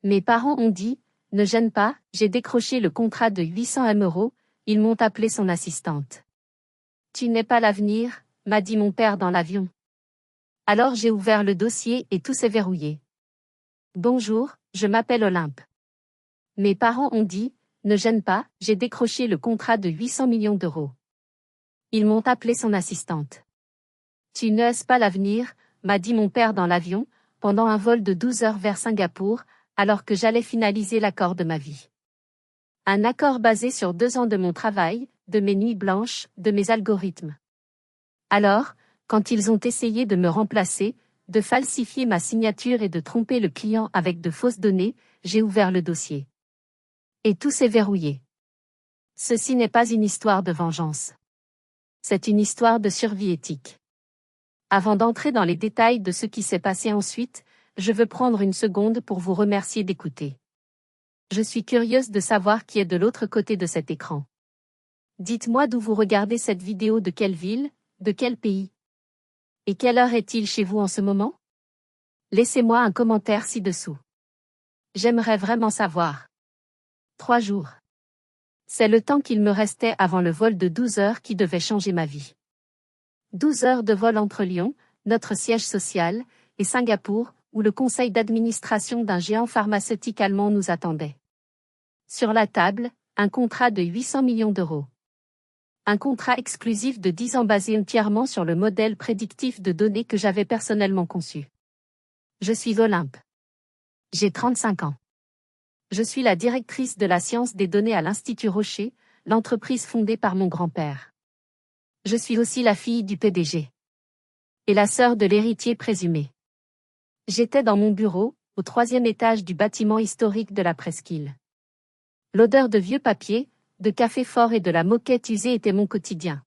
Mes parents ont dit, ne gêne pas, j'ai décroché le contrat de 800 €, ils m'ont appelé son assistante. Tu n'es pas l'avenir, m'a dit mon père dans l'avion. Alors j'ai ouvert le dossier et tout s'est verrouillé. Bonjour, je m'appelle Olympe. Mes parents ont dit, ne gêne pas, j'ai décroché le contrat de 800 millions d'euros. Ils m'ont appelé son assistante. Tu n'es pas l'avenir, m'a dit mon père dans l'avion, pendant un vol de 12 heures vers Singapour, alors que j'allais finaliser l'accord de ma vie. Un accord basé sur 2 ans de mon travail, de mes nuits blanches, de mes algorithmes. Alors, quand ils ont essayé de me remplacer, de falsifier ma signature et de tromper le client avec de fausses données, j'ai ouvert le dossier. Et tout s'est verrouillé. Ceci n'est pas une histoire de vengeance. C'est une histoire de survie éthique. Avant d'entrer dans les détails de ce qui s'est passé ensuite, je veux prendre une seconde pour vous remercier d'écouter. Je suis curieuse de savoir qui est de l'autre côté de cet écran. Dites-moi d'où vous regardez cette vidéo, de quelle ville, de quel pays. Et quelle heure est-il chez vous en ce moment? Laissez-moi un commentaire ci-dessous. J'aimerais vraiment savoir. 3 jours. C'est le temps qu'il me restait avant le vol de 12 heures qui devait changer ma vie. 12 heures de vol entre Lyon, notre siège social, et Singapour, où le conseil d'administration d'un géant pharmaceutique allemand nous attendait. Sur la table, un contrat de 800 millions d'euros. Un contrat exclusif de 10 ans basé entièrement sur le modèle prédictif de données que j'avais personnellement conçu. Je suis Olympe. J'ai 35 ans. Je suis la directrice de la science des données à l'Institut Rocher, l'entreprise fondée par mon grand-père. Je suis aussi la fille du PDG. Et la sœur de l'héritier présumé. J'étais dans mon bureau, au 3e étage du bâtiment historique de la presqu'île. L'odeur de vieux papier, de café fort et de la moquette usée était mon quotidien.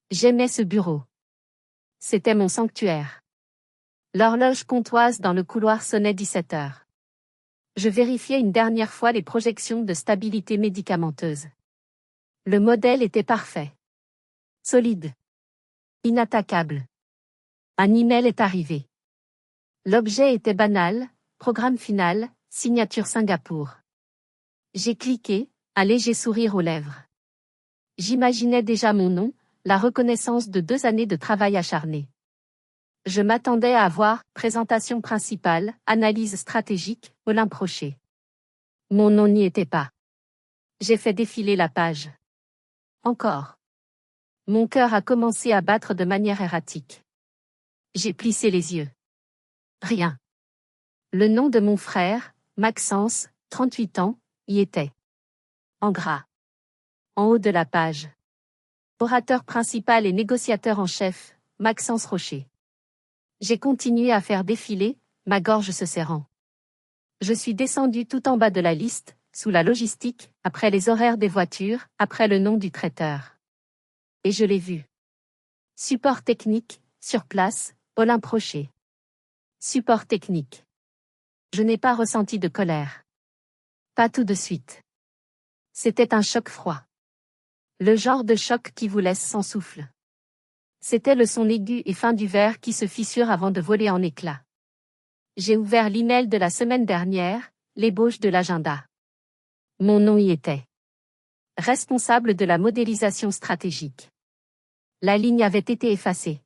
J'aimais ce bureau. C'était mon sanctuaire. L'horloge comptoise dans le couloir sonnait 17 heures. Je vérifiais une dernière fois les projections de stabilité médicamenteuse. Le modèle était parfait. Solide. Inattaquable. Un email est arrivé. L'objet était banal, programme final, signature Singapour. J'ai cliqué, un léger sourire aux lèvres. J'imaginais déjà mon nom, la reconnaissance de 2 années de travail acharné. Je m'attendais à voir présentation principale, analyse stratégique, Olympe Rocher. Mon nom n'y était pas. J'ai fait défiler la page. Encore. Mon cœur a commencé à battre de manière erratique. J'ai plissé les yeux. Rien. Le nom de mon frère, Maxence, 38 ans, y était. En gras. En haut de la page. Orateur principal et négociateur en chef, Maxence Rocher. J'ai continué à faire défiler, ma gorge se serrant. Je suis descendu tout en bas de la liste, sous la logistique, après les horaires des voitures, après le nom du traiteur. Et je l'ai vu. Support technique, sur place, Olympe Rocher. Support technique. Je n'ai pas ressenti de colère. Pas tout de suite. C'était un choc froid. Le genre de choc qui vous laisse sans souffle. C'était le son aigu et fin du verre qui se fissure avant de voler en éclats. J'ai ouvert l'email de la semaine dernière, l'ébauche de l'agenda. Mon nom y était. Responsable de la modélisation stratégique. La ligne avait été effacée.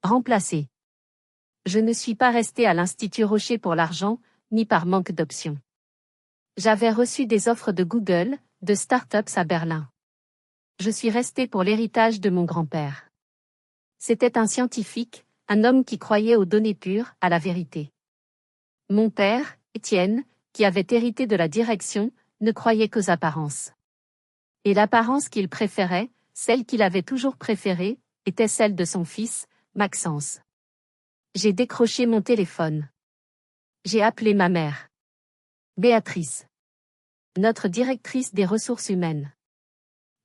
Remplacée. Je ne suis pas resté à l'Institut Rocher pour l'argent, ni par manque d'options. J'avais reçu des offres de Google, de start-ups à Berlin. Je suis resté pour l'héritage de mon grand-père. C'était un scientifique, un homme qui croyait aux données pures, à la vérité. Mon père, Étienne, qui avait hérité de la direction, ne croyait qu'aux apparences. Et l'apparence qu'il préférait, celle qu'il avait toujours préférée, était celle de son fils, Maxence. J'ai décroché mon téléphone. J'ai appelé ma mère. Béatrice. Notre directrice des ressources humaines.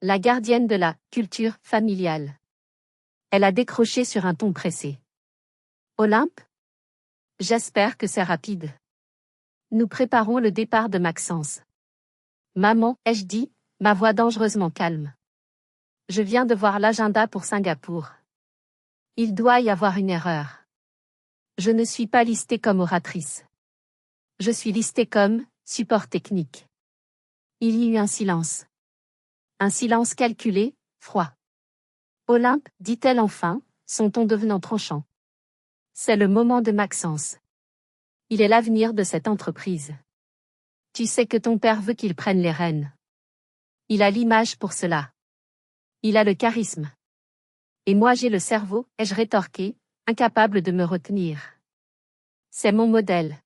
La gardienne de la culture familiale. Elle a décroché sur un ton pressé. Olympe? J'espère que c'est rapide. Nous préparons le départ de Maxence. Maman, ai-je dit, ma voix dangereusement calme. Je viens de voir l'agenda pour Singapour. Il doit y avoir une erreur. Je ne suis pas listée comme oratrice. Je suis listée comme support technique. Il y eut un silence. Un silence calculé, froid. Olympe, dit-elle enfin, son ton devenant tranchant. C'est le moment de Maxence. Il est l'avenir de cette entreprise. Tu sais que ton père veut qu'il prenne les rênes. Il a l'image pour cela. Il a le charisme. Et moi j'ai le cerveau, ai-je rétorqué, incapable de me retenir. C'est mon modèle.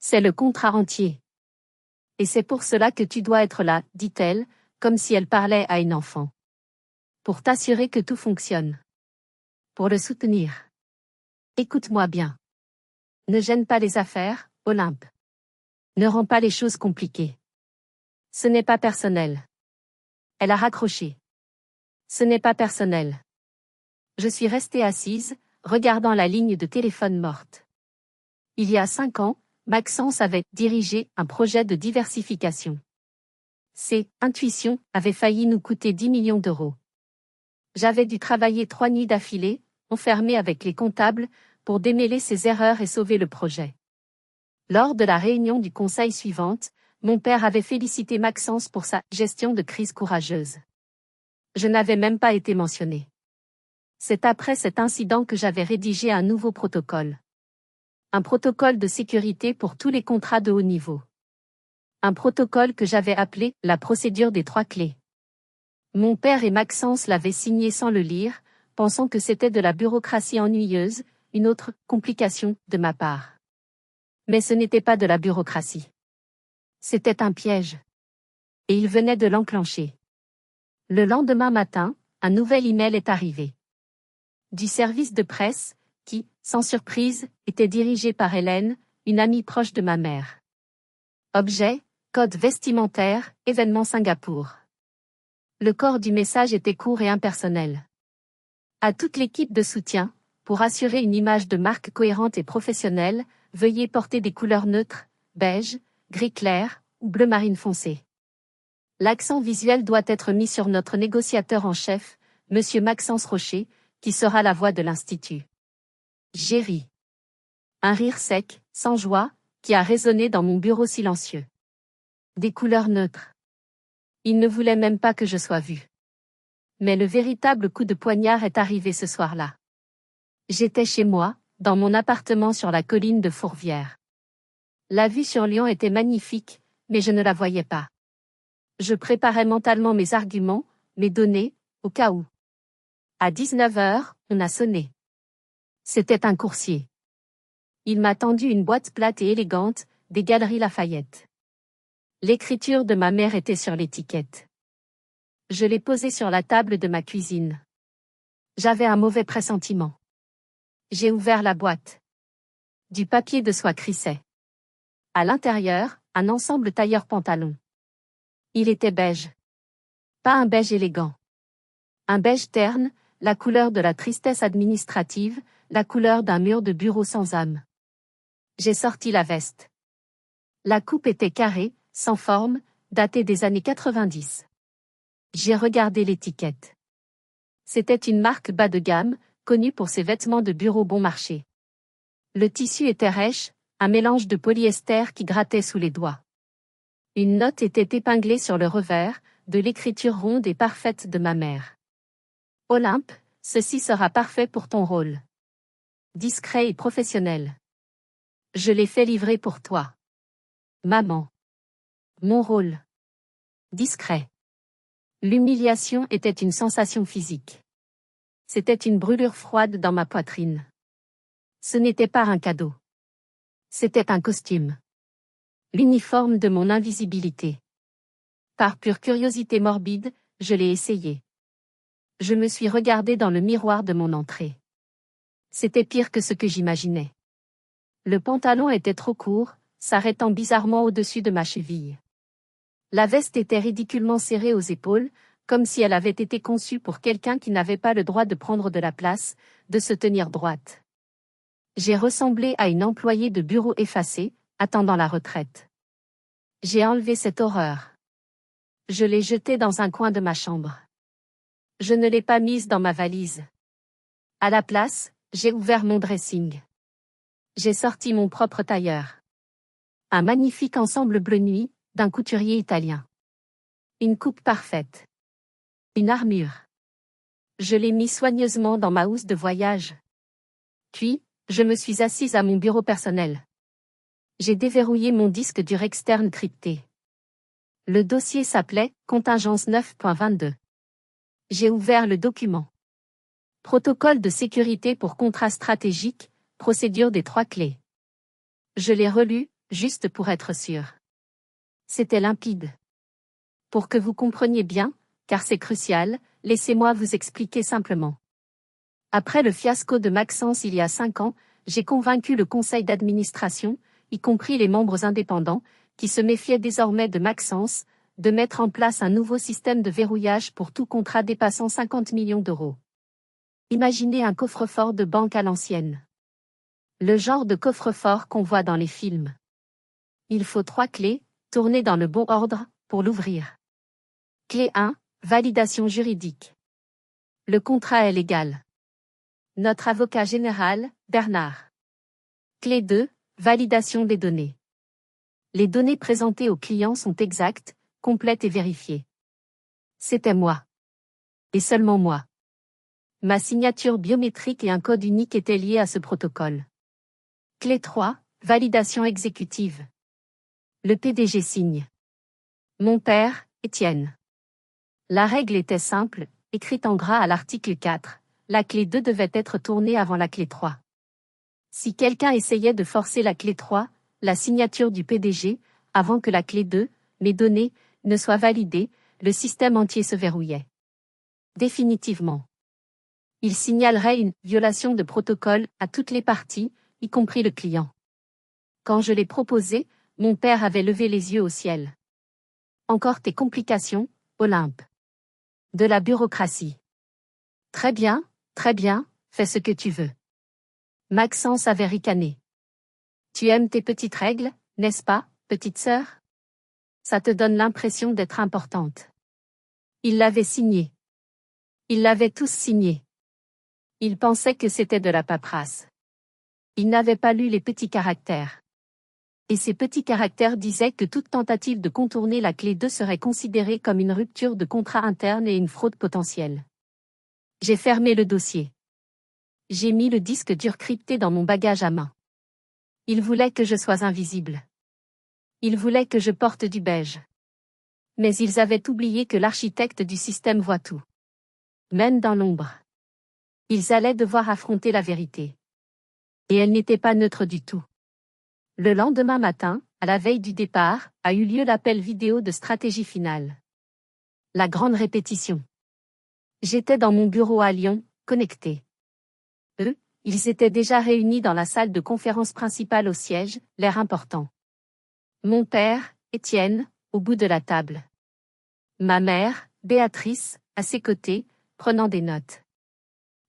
C'est le contrat entier. Et c'est pour cela que tu dois être là, dit-elle, comme si elle parlait à une enfant. Pour t'assurer que tout fonctionne. Pour le soutenir. Écoute-moi bien. Ne gêne pas les affaires, Olympe. Ne rends pas les choses compliquées. Ce n'est pas personnel. Elle a raccroché. Ce n'est pas personnel. Je suis restée assise, regardant la ligne de téléphone morte. Il y a 5 ans, Maxence avait dirigé un projet de diversification. Ses intuitions avaient failli nous coûter 10 millions d'euros. J'avais dû travailler 3 nuits d'affilée, enfermée avec les comptables, pour démêler ces erreurs et sauver le projet. Lors de la réunion du conseil suivante, mon père avait félicité Maxence pour sa gestion de crise courageuse. Je n'avais même pas été mentionnée. C'est après cet incident que j'avais rédigé un nouveau protocole. Un protocole de sécurité pour tous les contrats de haut niveau. Un protocole que j'avais appelé la procédure des 3 clés. Mon père et Maxence l'avaient signé sans le lire, pensant que c'était de la bureaucratie ennuyeuse, une autre complication de ma part. Mais ce n'était pas de la bureaucratie. C'était un piège. Et il venait de l'enclencher. Le lendemain matin, un nouvel email est arrivé. Du service de presse, qui, sans surprise, était dirigé par Hélène, une amie proche de ma mère. Objet, code vestimentaire, événement Singapour. Le corps du message était court et impersonnel. À toute l'équipe de soutien, pour assurer une image de marque cohérente et professionnelle, veuillez porter des couleurs neutres, beige, gris clair ou bleu marine foncé. L'accent visuel doit être mis sur notre négociateur en chef, Monsieur Maxence Rocher, qui sera la voix de l'Institut. J'ai ri. Un rire sec, sans joie, qui a résonné dans mon bureau silencieux. Des couleurs neutres. Il ne voulait même pas que je sois vue. Mais le véritable coup de poignard est arrivé ce soir-là. J'étais chez moi, dans mon appartement sur la colline de Fourvière. La vue sur Lyon était magnifique, mais je ne la voyais pas. Je préparais mentalement mes arguments, mes données, au cas où. À 19h, on a sonné. C'était un coursier. Il m'a tendu une boîte plate et élégante, des Galeries Lafayette. L'écriture de ma mère était sur l'étiquette. Je l'ai posée sur la table de ma cuisine. J'avais un mauvais pressentiment. J'ai ouvert la boîte. Du papier de soie crissait. À l'intérieur, un ensemble tailleur-pantalon. Il était beige. Pas un beige élégant. Un beige terne, la couleur de la tristesse administrative, la couleur d'un mur de bureau sans âme. J'ai sorti la veste. La coupe était carrée, sans forme, datée des années 90. J'ai regardé l'étiquette. C'était une marque bas de gamme, connue pour ses vêtements de bureau bon marché. Le tissu était rêche, un mélange de polyester qui grattait sous les doigts. Une note était épinglée sur le revers, de l'écriture ronde et parfaite de ma mère. Olympe, ceci sera parfait pour ton rôle. Discret et professionnel. Je l'ai fait livrer pour toi. Maman. Mon rôle. Discret. L'humiliation était une sensation physique. C'était une brûlure froide dans ma poitrine. Ce n'était pas un cadeau. C'était un costume. L'uniforme de mon invisibilité. Par pure curiosité morbide, je l'ai essayé. Je me suis regardée dans le miroir de mon entrée. C'était pire que ce que j'imaginais. Le pantalon était trop court, s'arrêtant bizarrement au-dessus de ma cheville. La veste était ridiculement serrée aux épaules, comme si elle avait été conçue pour quelqu'un qui n'avait pas le droit de prendre de la place, de se tenir droite. J'ai ressemblé à une employée de bureau effacée, attendant la retraite. J'ai enlevé cette horreur. Je l'ai jetée dans un coin de ma chambre. Je ne l'ai pas mise dans ma valise. À la place, j'ai ouvert mon dressing. J'ai sorti mon propre tailleur. Un magnifique ensemble bleu nuit, d'un couturier italien. Une coupe parfaite. Une armure. Je l'ai mis soigneusement dans ma housse de voyage. Puis, je me suis assise à mon bureau personnel. J'ai déverrouillé mon disque dur externe crypté. Le dossier s'appelait « Contingence 9.22 ». J'ai ouvert le document. Protocole de sécurité pour contrat stratégique, procédure des 3 clés. Je l'ai relu, juste pour être sûr. C'était limpide. Pour que vous compreniez bien, car c'est crucial, laissez-moi vous expliquer simplement. Après le fiasco de Maxence il y a 5 ans, j'ai convaincu le conseil d'administration, y compris les membres indépendants, qui se méfiaient désormais de Maxence, de mettre en place un nouveau système de verrouillage pour tout contrat dépassant 50 millions d'euros. Imaginez un coffre-fort de banque à l'ancienne. Le genre de coffre-fort qu'on voit dans les films. Il faut 3 clés, tournées dans le bon ordre, pour l'ouvrir. Clé 1, validation juridique. Le contrat est légal. Notre avocat général, Bernard. Clé 2, validation des données. Les données présentées au client sont exactes, complètes et vérifiées. C'était moi. Et seulement moi. Ma signature biométrique et un code unique étaient liés à ce protocole. Clé 3, validation exécutive. Le PDG signe. Mon père, Étienne. La règle était simple, écrite en gras à l'article 4. La clé 2 devait être tournée avant la clé 3. Si quelqu'un essayait de forcer la clé 3, la signature du PDG, avant que la clé 2, mes données, ne soit validée, le système entier se verrouillait. Définitivement. Il signalerait une violation de protocole à toutes les parties, y compris le client. Quand je l'ai proposé, mon père avait levé les yeux au ciel. Encore tes complications, Olympe. De la bureaucratie. Très bien, fais ce que tu veux. Maxence avait ricané. Tu aimes tes petites règles, n'est-ce pas, petite sœur? Ça te donne l'impression d'être importante. Il l'avait signé. Ils l'avaient tous signé. Ils pensaient que c'était de la paperasse. Ils n'avaient pas lu les petits caractères. Et ces petits caractères disaient que toute tentative de contourner la clé 2 serait considérée comme une rupture de contrat interne et une fraude potentielle. J'ai fermé le dossier. J'ai mis le disque dur crypté dans mon bagage à main. Ils voulaient que je sois invisible. Ils voulaient que je porte du beige. Mais ils avaient oublié que l'architecte du système voit tout. Même dans l'ombre. Ils allaient devoir affronter la vérité. Et elle n'était pas neutre du tout. Le lendemain matin, à la veille du départ, a eu lieu l'appel vidéo de stratégie finale. La grande répétition. J'étais dans mon bureau à Lyon, connecté. Eux, ils étaient déjà réunis dans la salle de conférence principale au siège, l'air important. Mon père, Étienne, au bout de la table. Ma mère, Béatrice, à ses côtés, prenant des notes.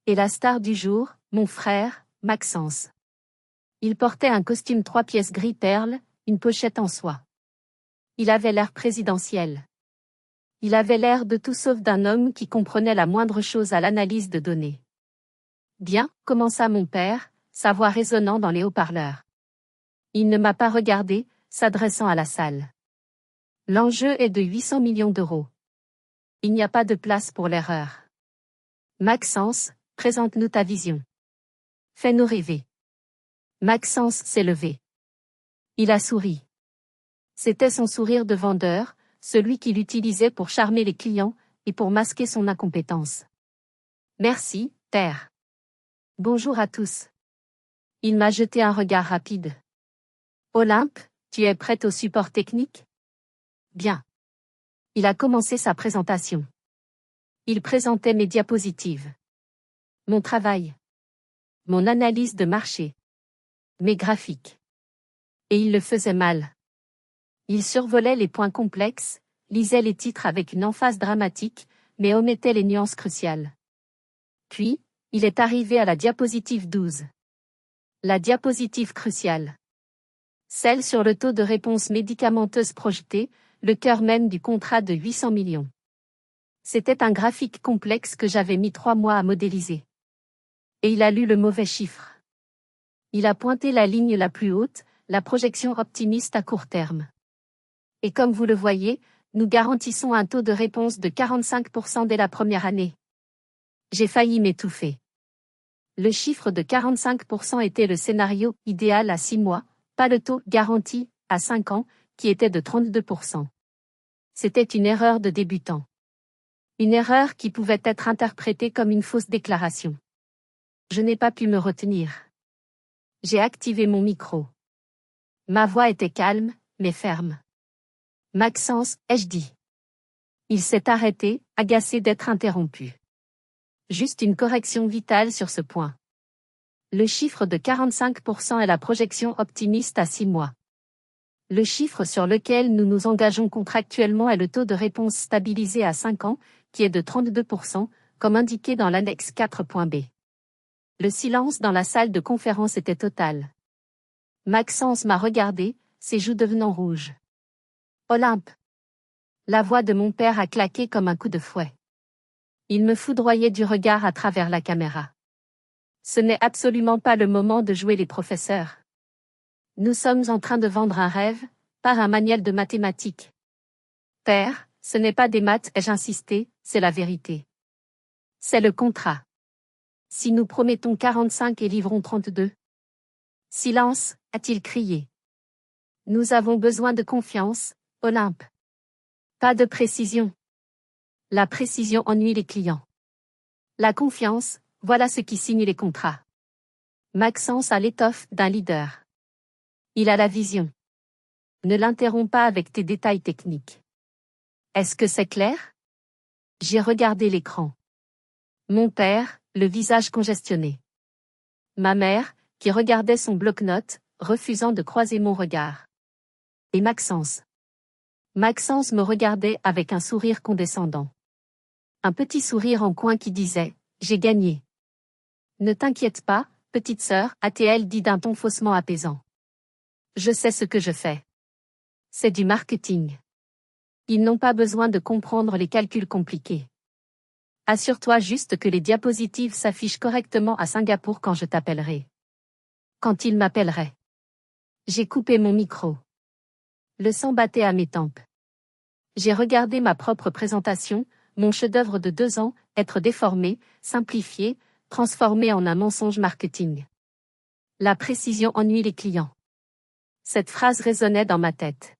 Et la star du jour, mon frère, Maxence. Il portait un costume 3 pièces gris perle, une pochette en soie. Il avait l'air présidentiel. Il avait l'air de tout sauf d'un homme qui comprenait la moindre chose à l'analyse de données. Bien, commença mon père, sa voix résonnant dans les haut-parleurs. Il ne m'a pas regardé, s'adressant à la salle. L'enjeu est de 800 millions d'euros. Il n'y a pas de place pour l'erreur. Maxence, présente-nous ta vision. Fais-nous rêver. Maxence s'est levé. Il a souri. C'était son sourire de vendeur, celui qu'il utilisait pour charmer les clients et pour masquer son incompétence. Merci, père. Bonjour à tous. Il m'a jeté un regard rapide. Olympe, tu es prête au support technique? Bien. Il a commencé sa présentation. Il présentait mes diapositives. Mon travail. Mon analyse de marché. Mes graphiques. Et il le faisait mal. Il survolait les points complexes, lisait les titres avec une emphase dramatique, mais omettait les nuances cruciales. Puis, il est arrivé à la diapositive 12. La diapositive cruciale. Celle sur le taux de réponse médicamenteuse projeté, le cœur même du contrat de 800 millions. C'était un graphique complexe que j'avais mis 3 mois à modéliser. Et il a lu le mauvais chiffre. Il a pointé la ligne la plus haute, la projection optimiste à court terme. Et comme vous le voyez, nous garantissons un taux de réponse de 45% dès la première année. J'ai failli m'étouffer. Le chiffre de 45% était le scénario idéal à 6 mois, pas le taux garanti à 5 ans, qui était de 32%. C'était une erreur de débutant. Une erreur qui pouvait être interprétée comme une fausse déclaration. Je n'ai pas pu me retenir. J'ai activé mon micro. Ma voix était calme, mais ferme. Maxence, ai-je dit. Il s'est arrêté, agacé d'être interrompu. Juste une correction vitale sur ce point. Le chiffre de 45% est la projection optimiste à 6 mois. Le chiffre sur lequel nous nous engageons contractuellement est le taux de réponse stabilisé à 5 ans, qui est de 32%, comme indiqué dans l'annexe 4.b. Le silence dans la salle de conférence était total. Maxence m'a regardé, ses joues devenant rouges. Olympe. La voix de mon père a claqué comme un coup de fouet. Il me foudroyait du regard à travers la caméra. Ce n'est absolument pas le moment de jouer les professeurs. Nous sommes en train de vendre un rêve, pas un manuel de mathématiques. Père, ce n'est pas des maths, ai-je insisté, c'est la vérité. C'est le contrat. Si nous promettons 45 et livrons 32. Silence, a-t-il crié. Nous avons besoin de confiance, Olympe. Pas de précision. La précision ennuie les clients. La confiance, voilà ce qui signe les contrats. Maxence a l'étoffe d'un leader. Il a la vision. Ne l'interromps pas avec tes détails techniques. Est-ce que c'est clair? J'ai regardé l'écran. Mon père, le visage congestionné. Ma mère, qui regardait son bloc-notes, refusant de croiser mon regard. Et Maxence. Maxence me regardait avec un sourire condescendant. Un petit sourire en coin qui disait « J'ai gagné ». Ne t'inquiète pas, petite sœur, a-t-elle dit d'un ton faussement apaisant. Je sais ce que je fais. C'est du marketing. Ils n'ont pas besoin de comprendre les calculs compliqués. Assure-toi juste que les diapositives s'affichent correctement à Singapour quand je t'appellerai. Quand il m'appellerait. J'ai coupé mon micro. Le sang battait à mes tempes. J'ai regardé ma propre présentation, mon chef-d'œuvre de 2 ans, être déformé, simplifié, transformé en un mensonge marketing. La précision ennuie les clients. Cette phrase résonnait dans ma tête.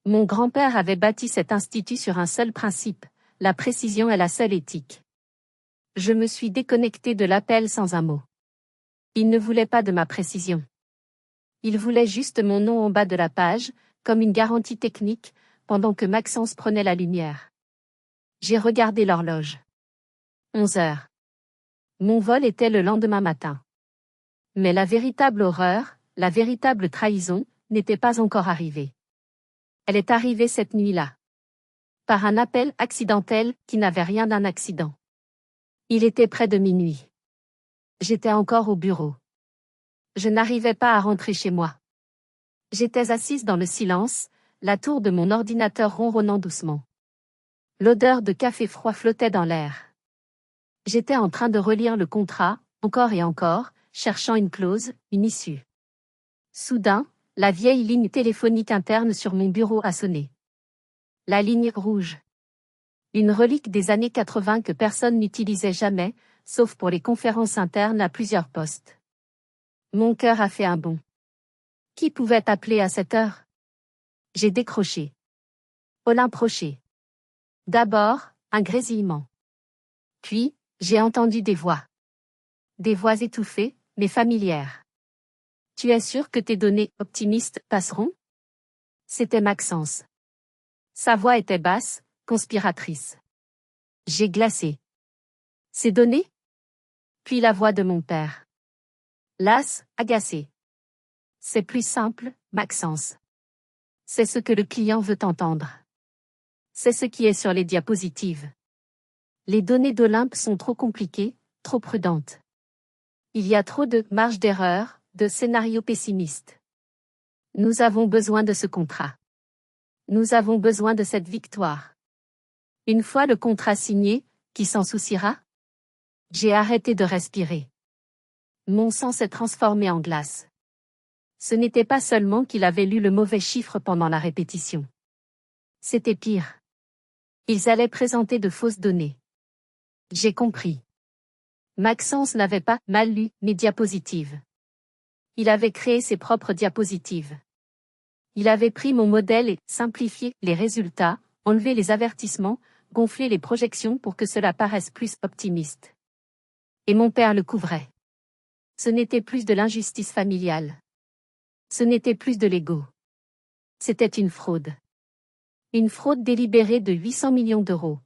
Mon grand-père avait bâti cet institut sur un seul principe, la précision est la seule éthique. Je me suis déconnecté de l'appel sans un mot. Il ne voulait pas de ma précision. Il voulait juste mon nom en bas de la page, comme une garantie technique, pendant que Maxence prenait la lumière. J'ai regardé l'horloge. 11 heures. Mon vol était le lendemain matin. Mais la véritable horreur, la véritable trahison, n'était pas encore arrivée. Elle est arrivée cette nuit-là. Par un appel accidentel qui n'avait rien d'un accident. Il était près de minuit. J'étais encore au bureau. Je n'arrivais pas à rentrer chez moi. J'étais assise dans le silence, la tour de mon ordinateur ronronnant doucement. L'odeur de café froid flottait dans l'air. J'étais en train de relire le contrat, encore et encore, cherchant une clause, une issue. Soudain, la vieille ligne téléphonique interne sur mon bureau a sonné. La ligne rouge. Une relique des années 80 que personne n'utilisait jamais, sauf pour les conférences internes à plusieurs postes. Mon cœur a fait un bond. Qui pouvait appeler à cette heure? J'ai décroché. Olympe Rocher. D'abord, un grésillement. Puis, j'ai entendu des voix. Des voix étouffées, mais familières. Tu es sûr que tes données optimistes passeront? C'était Maxence. Sa voix était basse, conspiratrice. J'ai glacé. Ces données? Puis la voix de mon père. Lasse, agacé. C'est plus simple, Maxence. C'est ce que le client veut entendre. C'est ce qui est sur les diapositives. Les données d'Olympe sont trop compliquées, trop prudentes. Il y a trop de marge d'erreur, de scénarios pessimistes. Nous avons besoin de ce contrat. Nous avons besoin de cette victoire. Une fois le contrat signé, qui s'en souciera? J'ai arrêté de respirer. Mon sang s'est transformé en glace. Ce n'était pas seulement qu'il avait lu le mauvais chiffre pendant la répétition. C'était pire. Ils allaient présenter de fausses données. J'ai compris. Maxence n'avait pas mal lu mes diapositives. Il avait créé ses propres diapositives. Il avait pris mon modèle et simplifié les résultats, enlevé les avertissements, gonflé les projections pour que cela paraisse plus optimiste. Et mon père le couvrait. Ce n'était plus de l'injustice familiale. Ce n'était plus de l'ego. C'était une fraude. Une fraude délibérée de 800 millions d'euros.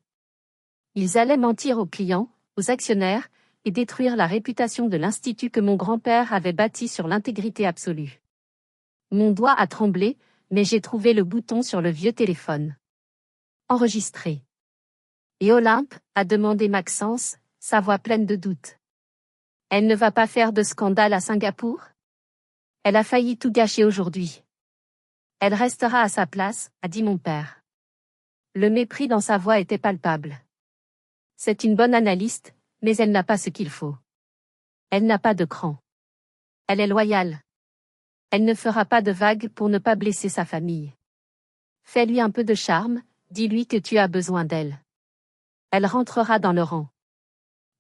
Ils allaient mentir aux clients, aux actionnaires, et détruire la réputation de l'institut que mon grand-père avait bâti sur l'intégrité absolue. Mon doigt a tremblé, mais j'ai trouvé le bouton sur le vieux téléphone. Enregistré. Et Olympe, a demandé Maxence, sa voix pleine de doute. Elle ne va pas faire de scandale à Singapour? Elle a failli tout gâcher aujourd'hui. Elle restera à sa place, a dit mon père. Le mépris dans sa voix était palpable. C'est une bonne analyste, mais elle n'a pas ce qu'il faut. Elle n'a pas de cran. Elle est loyale. Elle ne fera pas de vagues pour ne pas blesser sa famille. Fais-lui un peu de charme, dis-lui que tu as besoin d'elle. Elle rentrera dans le rang.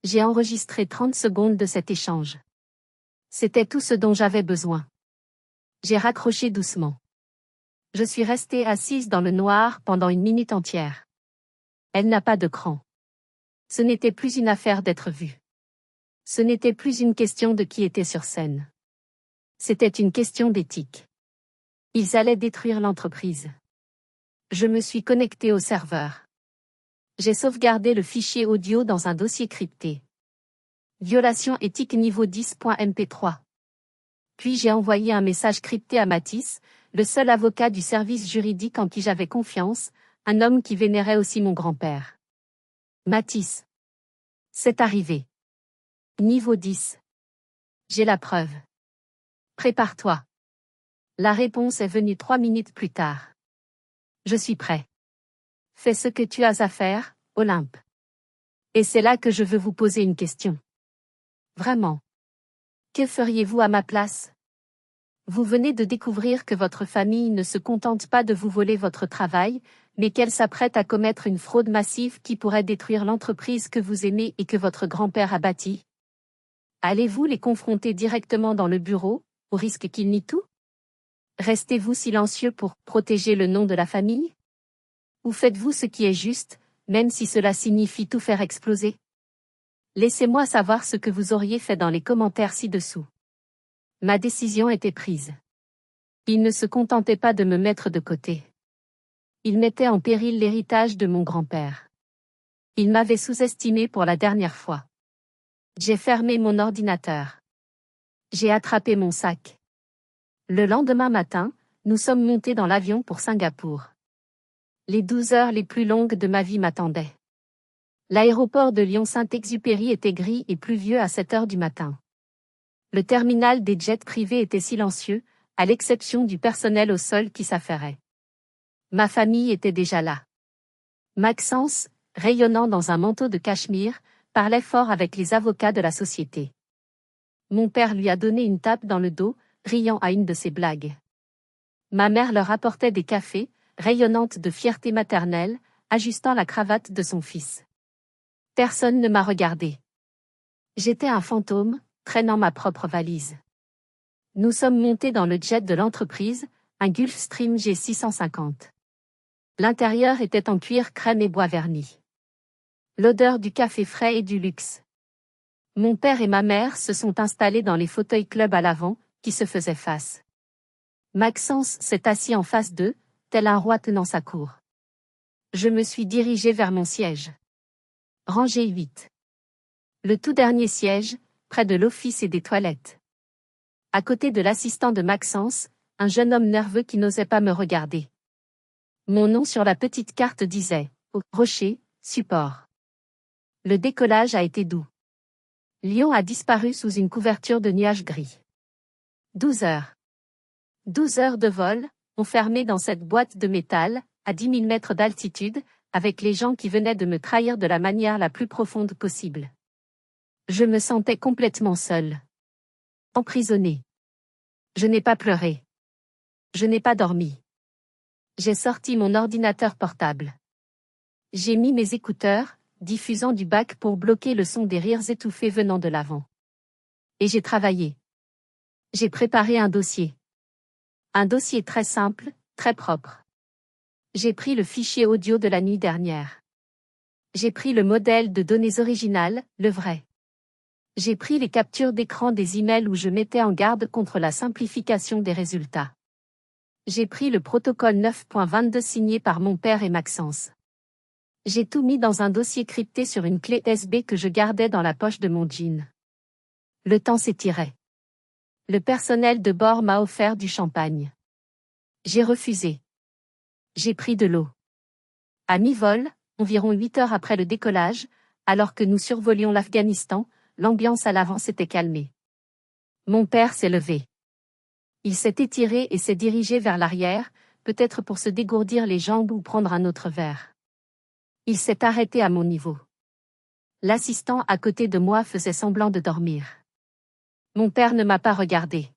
J'ai enregistré 30 secondes de cet échange. C'était tout ce dont j'avais besoin. J'ai raccroché doucement. Je suis restée assise dans le noir pendant une minute entière. Elle n'a pas de cran. Ce n'était plus une affaire d'être vue. Ce n'était plus une question de qui était sur scène. C'était une question d'éthique. Ils allaient détruire l'entreprise. Je me suis connectée au serveur. J'ai sauvegardé le fichier audio dans un dossier crypté. Violation éthique niveau 10.mp3. Puis j'ai envoyé un message crypté à Mathis, le seul avocat du service juridique en qui j'avais confiance, un homme qui vénérait aussi mon grand-père. Mathis. C'est arrivé. Niveau 10. J'ai la preuve. Prépare-toi. La réponse est venue 3 minutes plus tard. Je suis prêt. Fais ce que tu as à faire, Olympe. Et c'est là que je veux vous poser une question. Vraiment. Que feriez-vous à ma place? Vous venez de découvrir que votre famille ne se contente pas de vous voler votre travail, mais qu'elle s'apprête à commettre une fraude massive qui pourrait détruire l'entreprise que vous aimez et que votre grand-père a bâtie. Allez-vous les confronter directement dans le bureau, au risque qu'ils nient tout? Restez-vous silencieux pour protéger le nom de la famille? Ou faites-vous ce qui est juste, même si cela signifie tout faire exploser? Laissez-moi savoir ce que vous auriez fait dans les commentaires ci-dessous. Ma décision était prise. Il ne se contentait pas de me mettre de côté. Il mettait en péril l'héritage de mon grand-père. Il m'avait sous-estimé pour la dernière fois. J'ai fermé mon ordinateur. J'ai attrapé mon sac. Le lendemain matin, nous sommes montés dans l'avion pour Singapour. Les 12 heures les plus longues de ma vie m'attendaient. L'aéroport de Lyon-Saint-Exupéry était gris et pluvieux à 7 heures du matin. Le terminal des jets privés était silencieux, à l'exception du personnel au sol qui s'affairait. Ma famille était déjà là. Maxence, rayonnant dans un manteau de cachemire, parlait fort avec les avocats de la société. Mon père lui a donné une tape dans le dos, riant à une de ses blagues. Ma mère leur apportait des cafés, rayonnante de fierté maternelle, ajustant la cravate de son fils. Personne ne m'a regardé. J'étais un fantôme, traînant ma propre valise. Nous sommes montés dans le jet de l'entreprise, un Gulfstream G650. L'intérieur était en cuir crème et bois verni. L'odeur du café frais et du luxe. Mon père et ma mère se sont installés dans les fauteuils club à l'avant, qui se faisaient face. Maxence s'est assis en face d'eux, tel un roi tenant sa cour. Je me suis dirigé vers mon siège. Rangée 8. Le tout dernier siège, près de l'office et des toilettes. À côté de l'assistant de Maxence, un jeune homme nerveux qui n'osait pas me regarder. Mon nom sur la petite carte disait « Au Rocher, support ». Le décollage a été doux. Lyon a disparu sous une couverture de nuages gris. 12 heures. 12 heures de vol, enfermé dans cette boîte de métal, à 10 000 mètres d'altitude, avec les gens qui venaient de me trahir de la manière la plus profonde possible. Je me sentais complètement seule. Emprisonnée. Je n'ai pas pleuré. Je n'ai pas dormi. J'ai sorti mon ordinateur portable. J'ai mis mes écouteurs, diffusant du bac pour bloquer le son des rires étouffés venant de l'avant. Et j'ai travaillé. J'ai préparé un dossier. Un dossier très simple, très propre. J'ai pris le fichier audio de la nuit dernière. J'ai pris le modèle de données original, le vrai. J'ai pris les captures d'écran des emails où je mettais en garde contre la simplification des résultats. J'ai pris le protocole 9.22 signé par mon père et Maxence. J'ai tout mis dans un dossier crypté sur une clé USB que je gardais dans la poche de mon jean. Le temps s'étirait. Le personnel de bord m'a offert du champagne. J'ai refusé. J'ai pris de l'eau. À mi-vol, environ 8 heures après le décollage, alors que nous survolions l'Afghanistan, l'ambiance à l'avant s'était calmée. Mon père s'est levé. Il s'est étiré et s'est dirigé vers l'arrière, peut-être pour se dégourdir les jambes ou prendre un autre verre. Il s'est arrêté à mon niveau. L'assistant à côté de moi faisait semblant de dormir. Mon père ne m'a pas regardé.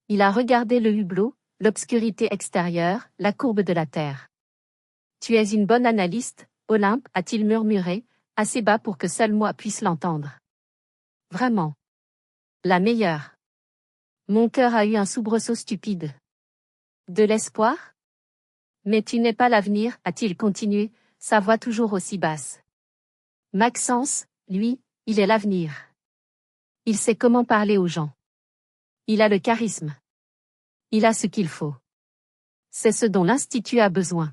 Il a regardé le hublot, l'obscurité extérieure, la courbe de la terre. Tu es une bonne analyste, Olympe, a-t-il murmuré, assez bas pour que seul moi puisse l'entendre. Vraiment. La meilleure. Mon cœur a eu un soubresaut stupide. De l'espoir? Mais tu n'es pas l'avenir, a-t-il continué, sa voix toujours aussi basse. Maxence, lui, il est l'avenir. Il sait comment parler aux gens. Il a le charisme. Il a ce qu'il faut. C'est ce dont l'Institut a besoin.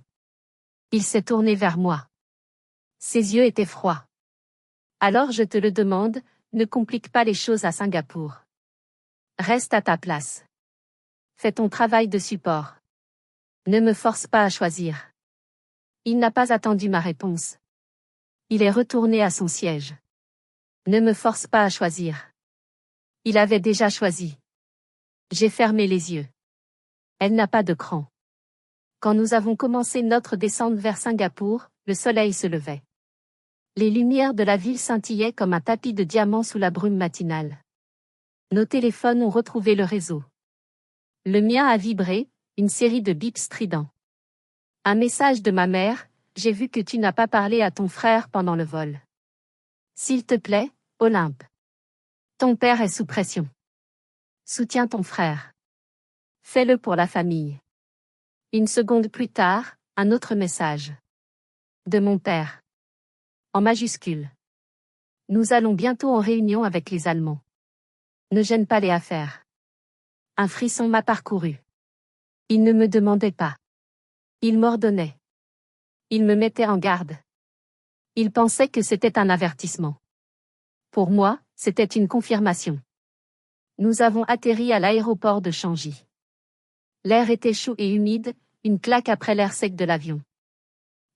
Il s'est tourné vers moi. Ses yeux étaient froids. Alors je te le demande, ne complique pas les choses à Singapour. Reste à ta place. Fais ton travail de support. Ne me force pas à choisir. Il n'a pas attendu ma réponse. Il est retourné à son siège. Ne me force pas à choisir. Il avait déjà choisi. J'ai fermé les yeux. Elle n'a pas de cran. Quand nous avons commencé notre descente vers Singapour, le soleil se levait. Les lumières de la ville scintillaient comme un tapis de diamants sous la brume matinale. Nos téléphones ont retrouvé le réseau. Le mien a vibré, une série de bips stridents. Un message de ma mère, j'ai vu que tu n'as pas parlé à ton frère pendant le vol. S'il te plaît, Olympe. Ton père est sous pression. Soutiens ton frère. Fais-le pour la famille. Une seconde plus tard, un autre message. De mon père. En majuscule. Nous allons bientôt en réunion avec les Allemands. Ne gêne pas les affaires. Un frisson m'a parcouru. Il ne me demandait pas. Il m'ordonnait. Il me mettait en garde. Il pensait que c'était un avertissement. Pour moi, c'était une confirmation. Nous avons atterri à l'aéroport de Changi. L'air était chaud et humide, une claque après l'air sec de l'avion.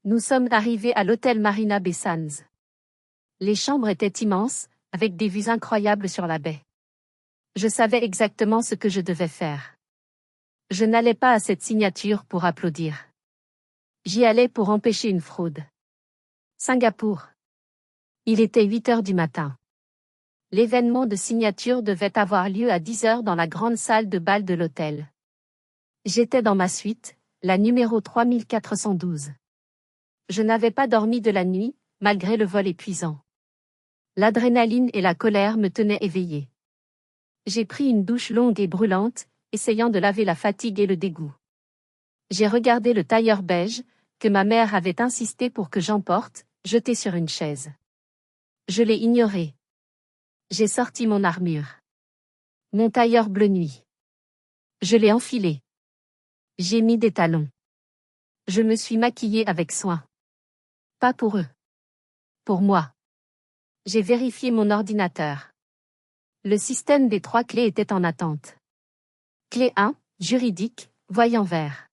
Nous sommes arrivés à l'hôtel Marina Bay Sands. Les chambres étaient immenses, avec des vues incroyables sur la baie. Je savais exactement ce que je devais faire. Je n'allais pas à cette signature pour applaudir. J'y allais pour empêcher une fraude. Singapour. Il était 8 heures du matin. L'événement de signature devait avoir lieu à 10 heures dans la grande salle de bal de l'hôtel. J'étais dans ma suite, la numéro 3412. Je n'avais pas dormi de la nuit, malgré le vol épuisant. L'adrénaline et la colère me tenaient éveillée. J'ai pris une douche longue et brûlante, essayant de laver la fatigue et le dégoût. J'ai regardé le tailleur beige, que ma mère avait insisté pour que j'emporte, jeté sur une chaise. Je l'ai ignoré. J'ai sorti mon armure. Mon tailleur bleu nuit. Je l'ai enfilé. J'ai mis des talons. Je me suis maquillée avec soin. Pas pour eux. Pour moi. J'ai vérifié mon ordinateur. Le système des 3 clés était en attente. Clé 1, juridique, voyant vert.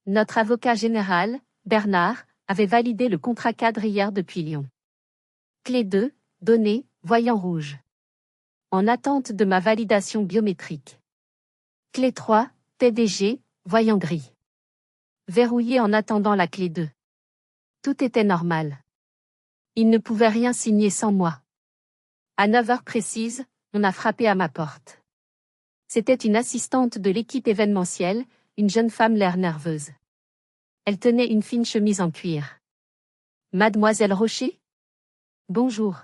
Notre avocat général, Bernard, avait validé le contrat cadre hier depuis Lyon. Clé 2, données, voyant rouge. En attente de ma validation biométrique. Clé 3, PDG, voyant gris. Verrouillé en attendant la clé 2. Tout était normal. Il ne pouvait rien signer sans moi. À 9 heures précises, on a frappé à ma porte. C'était une assistante de l'équipe événementielle, une jeune femme l'air nerveuse. Elle tenait une fine chemise en cuir. Mademoiselle Rocher? Bonjour.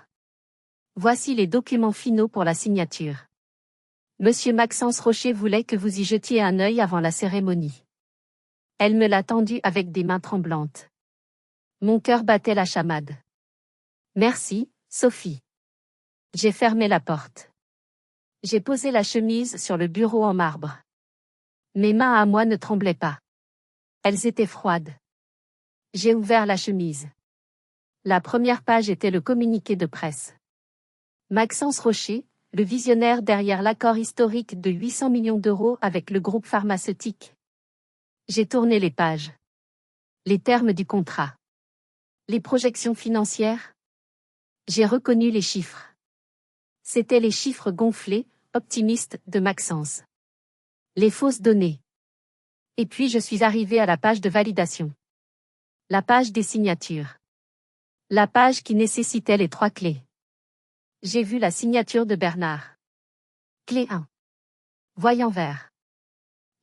Voici les documents finaux pour la signature. Monsieur Maxence Rocher voulait que vous y jetiez un œil avant la cérémonie. Elle me l'a tendu avec des mains tremblantes. Mon cœur battait la chamade. Merci, Sophie. J'ai fermé la porte. J'ai posé la chemise sur le bureau en marbre. Mes mains à moi ne tremblaient pas. Elles étaient froides. J'ai ouvert la chemise. La première page était le communiqué de presse. Maxence Rocher, le visionnaire derrière l'accord historique de 800 millions d'euros avec le groupe pharmaceutique. J'ai tourné les pages. Les termes du contrat. Les projections financières. J'ai reconnu les chiffres. C'étaient les chiffres gonflés, optimistes de Maxence. Les fausses données. Et puis je suis arrivé à la page de validation. La page des signatures. La page qui nécessitait les 3 clés. J'ai vu la signature de Bernard. Clé 1. Voyant vert.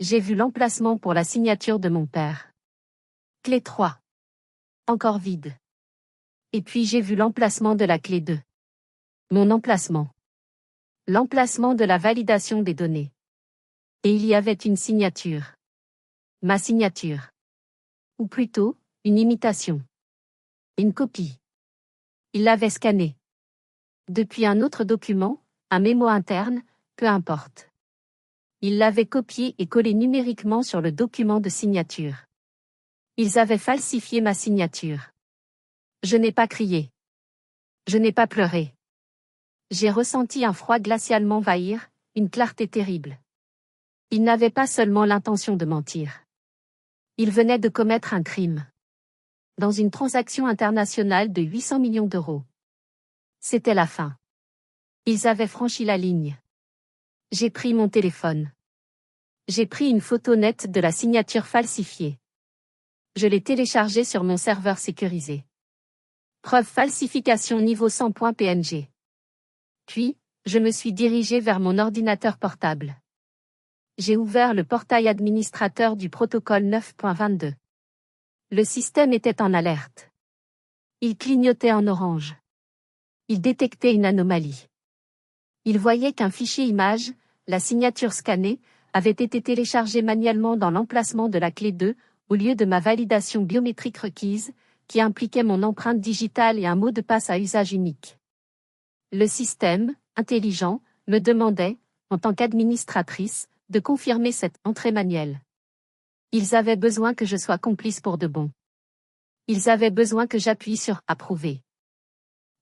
J'ai vu l'emplacement pour la signature de mon père. Clé 3. Encore vide. Et puis j'ai vu l'emplacement de la clé 2. Mon emplacement. L'emplacement de la validation des données. Et il y avait une signature. Ma signature. Ou plutôt, une imitation. Une copie. Il l'avait scannée. Depuis un autre document, un mémo interne, peu importe. Ils l'avaient copié et collé numériquement sur le document de signature. Ils avaient falsifié ma signature. Je n'ai pas crié. Je n'ai pas pleuré. J'ai ressenti un froid glacial m'envahir, une clarté terrible. Ils n'avaient pas seulement l'intention de mentir. Ils venaient de commettre un crime. Dans une transaction internationale de 800 millions d'euros. C'était la fin. Ils avaient franchi la ligne. J'ai pris mon téléphone. J'ai pris une photo nette de la signature falsifiée. Je l'ai téléchargée sur mon serveur sécurisé. Preuve falsification niveau 100.png. Puis, je me suis dirigé vers mon ordinateur portable. J'ai ouvert le portail administrateur du protocole 9.22. Le système était en alerte. Il clignotait en orange. Il détectait une anomalie. Il voyait qu'un fichier image, la signature scannée, avait été téléchargé manuellement dans l'emplacement de la clé 2, au lieu de ma validation biométrique requise, qui impliquait mon empreinte digitale et un mot de passe à usage unique. Le système, intelligent, me demandait, en tant qu'administratrice, de confirmer cette entrée manuelle. Ils avaient besoin que je sois complice pour de bon. Ils avaient besoin que j'appuie sur « Approuver ».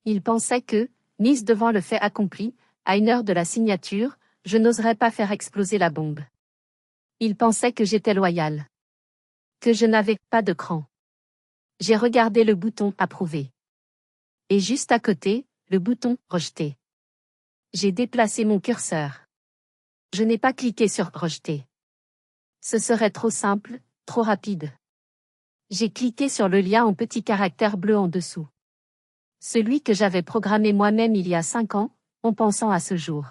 Ils pensaient que, mise devant le fait accompli, à 1 heure de la signature, je n'oserais pas faire exploser la bombe. Ils pensaient que j'étais loyale. Que je n'avais pas de cran. J'ai regardé le bouton « Approuver ». Et juste à côté, le bouton « Rejeter ». J'ai déplacé mon curseur. Je n'ai pas cliqué sur « Rejeter ». Ce serait trop simple, trop rapide. J'ai cliqué sur le lien en petits caractères bleus en dessous. Celui que j'avais programmé moi-même il y a 5 ans, en pensant à ce jour.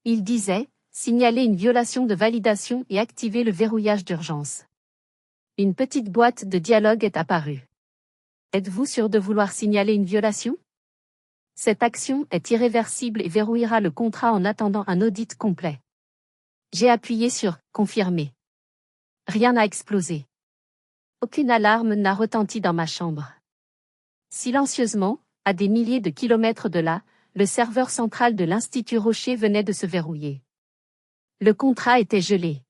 Il disait, signaler une violation de validation et activer le verrouillage d'urgence. Une petite boîte de dialogue est apparue. Êtes-vous sûr de vouloir signaler une violation? Cette action est irréversible et verrouillera le contrat en attendant un audit complet. J'ai appuyé sur « Confirmer ». Rien n'a explosé. Aucune alarme n'a retenti dans ma chambre. Silencieusement, à des milliers de kilomètres de là, le serveur central de l'Institut Rocher venait de se verrouiller. Le contrat était gelé.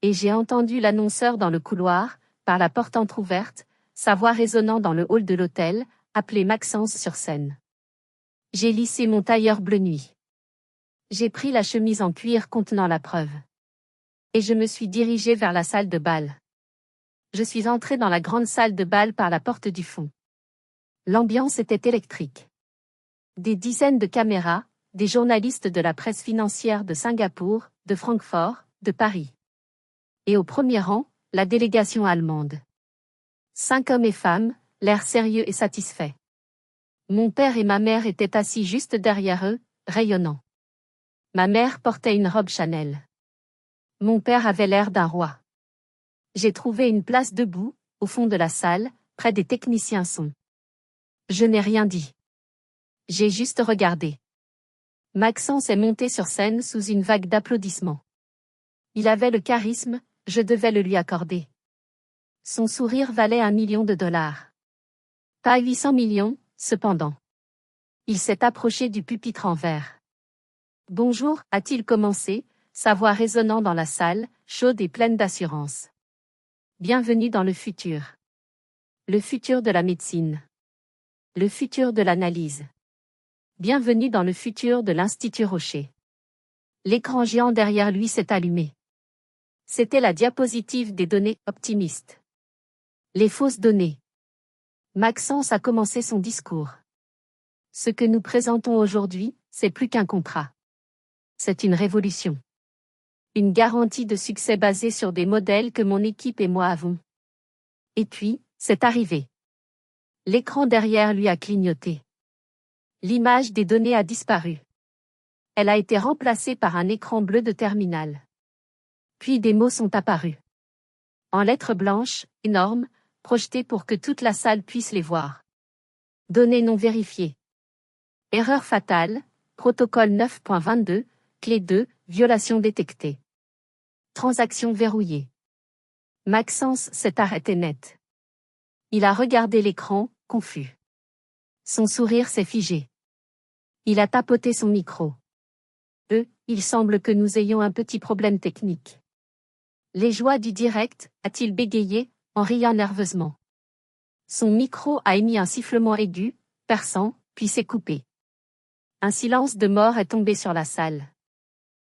Et j'ai entendu l'annonceur dans le couloir, par la porte entr'ouverte, sa voix résonnant dans le hall de l'hôtel, appeler Maxence sur scène. J'ai lissé mon tailleur bleu nuit. J'ai pris la chemise en cuir contenant la preuve. Et je me suis dirigé vers la salle de bal. Je suis entré dans la grande salle de bal par la porte du fond. L'ambiance était électrique. Des dizaines de caméras, des journalistes de la presse financière de Singapour, de Francfort, de Paris. Et au premier rang, la délégation allemande. 5 hommes et femmes, l'air sérieux et satisfait. Mon père et ma mère étaient assis juste derrière eux, rayonnants. Ma mère portait une robe Chanel. Mon père avait l'air d'un roi. J'ai trouvé une place debout, au fond de la salle, près des techniciens son. Je n'ai rien dit. J'ai juste regardé. Maxence est monté sur scène sous une vague d'applaudissements. Il avait le charisme, je devais le lui accorder. Son sourire valait 1 million de dollars. Pas 800 millions, cependant. Il s'est approché du pupitre en verre. Bonjour, a-t-il commencé, sa voix résonnant dans la salle, chaude et pleine d'assurance. Bienvenue dans le futur. Le futur de la médecine. Le futur de l'analyse. Bienvenue dans le futur de l'Institut Rocher. L'écran géant derrière lui s'est allumé. C'était la diapositive des données optimistes. Les fausses données. Maxence a commencé son discours. Ce que nous présentons aujourd'hui, c'est plus qu'un contrat. C'est une révolution. Une garantie de succès basée sur des modèles que mon équipe et moi avons. Et puis, c'est arrivé. L'écran derrière lui a clignoté. L'image des données a disparu. Elle a été remplacée par un écran bleu de terminal. Puis des mots sont apparus. En lettres blanches, énormes, projetés pour que toute la salle puisse les voir. Données non vérifiées. Erreur fatale, protocole 9.22, clé 2, violation détectée. Transaction verrouillée. Maxence s'est arrêté net. Il a regardé l'écran, confus. Son sourire s'est figé. Il a tapoté son micro. Il semble que nous ayons un petit problème technique. Les joies du direct, a-t-il bégayé, en riant nerveusement. Son micro a émis un sifflement aigu, perçant, puis s'est coupé. Un silence de mort est tombé sur la salle.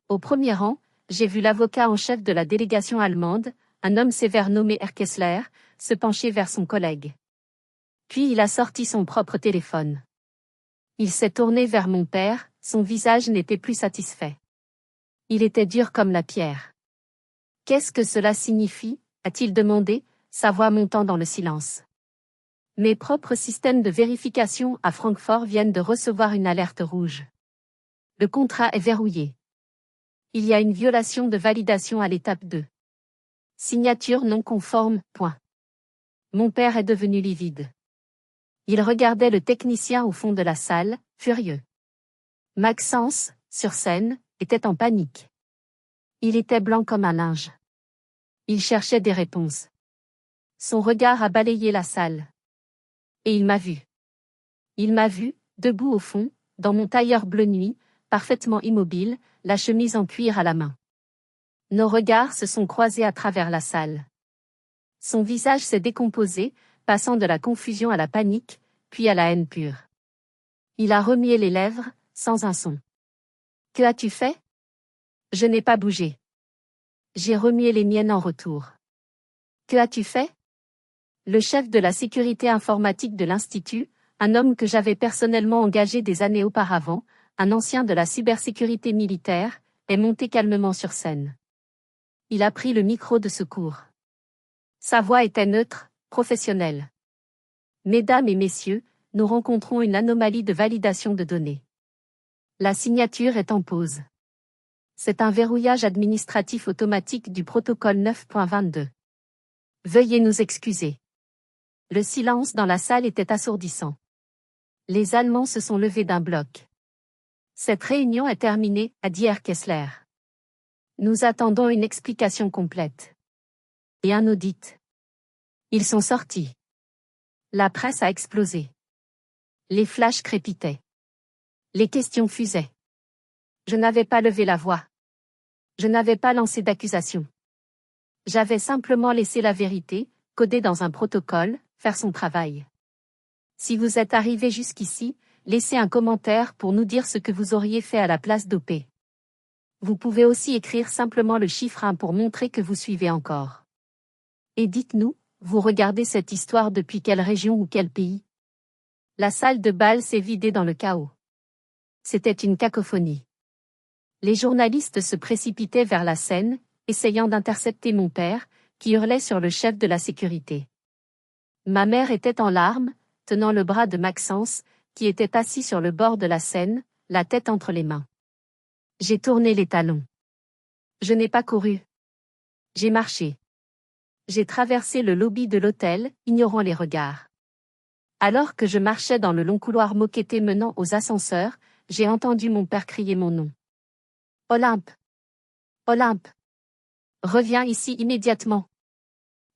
Au premier rang, j'ai vu l'avocat en chef de la délégation allemande, un homme sévère nommé Herr Kessler, se pencher vers son collègue. Puis il a sorti son propre téléphone. Il s'est tourné vers mon père, son visage n'était plus satisfait. Il était dur comme la pierre. Qu'est-ce que cela signifie, a-t-il demandé, sa voix montant dans le silence. Mes propres systèmes de vérification à Francfort viennent de recevoir une alerte rouge. Le contrat est verrouillé. Il y a une violation de validation à l'étape 2. Signature non conforme, point. Mon père est devenu livide. Il regardait le technicien au fond de la salle, furieux. Maxence, sur scène, était en panique. Il était blanc comme un linge. Il cherchait des réponses. Son regard a balayé la salle. Et il m'a vu. Il m'a vu, debout au fond, dans mon tailleur bleu nuit, parfaitement immobile, la chemise en cuir à la main. Nos regards se sont croisés à travers la salle. Son visage s'est décomposé, passant de la confusion à la panique, puis à la haine pure. Il a remué les lèvres, sans un son. « Que as-tu fait ? » Je n'ai pas bougé. J'ai remué les miennes en retour. « Que as-tu fait ? » Le chef de la sécurité informatique de l'Institut, un homme que j'avais personnellement engagé des années auparavant, un ancien de la cybersécurité militaire, est monté calmement sur scène. Il a pris le micro de secours. Sa voix était neutre, professionnelle. Mesdames et messieurs, nous rencontrons une anomalie de validation de données. La signature est en pause. C'est un verrouillage administratif automatique du protocole 9.22. Veuillez nous excuser. Le silence dans la salle était assourdissant. Les Allemands se sont levés d'un bloc. Cette réunion est terminée, a dit Herr Kessler. Nous attendons une explication complète. Et un audit. Ils sont sortis. La presse a explosé. Les flashs crépitaient. Les questions fusaient. Je n'avais pas levé la voix. Je n'avais pas lancé d'accusation. J'avais simplement laissé la vérité, codée dans un protocole, faire son travail. Si vous êtes arrivé jusqu'ici, laissez un commentaire pour nous dire ce que vous auriez fait à la place d'OP. Vous pouvez aussi écrire simplement le chiffre 1 pour montrer que vous suivez encore. Et dites-nous, vous regardez cette histoire depuis quelle région ou quel pays ? La salle de bal s'est vidée dans le chaos. C'était une cacophonie. Les journalistes se précipitaient vers la scène, essayant d'intercepter mon père, qui hurlait sur le chef de la sécurité. Ma mère était en larmes, tenant le bras de Maxence, qui était assis sur le bord de la scène, la tête entre les mains. J'ai tourné les talons. Je n'ai pas couru. J'ai marché. J'ai traversé le lobby de l'hôtel, ignorant les regards. Alors que je marchais dans le long couloir moquetté menant aux ascenseurs, j'ai entendu mon père crier mon nom. Olympe! Olympe! Reviens ici immédiatement.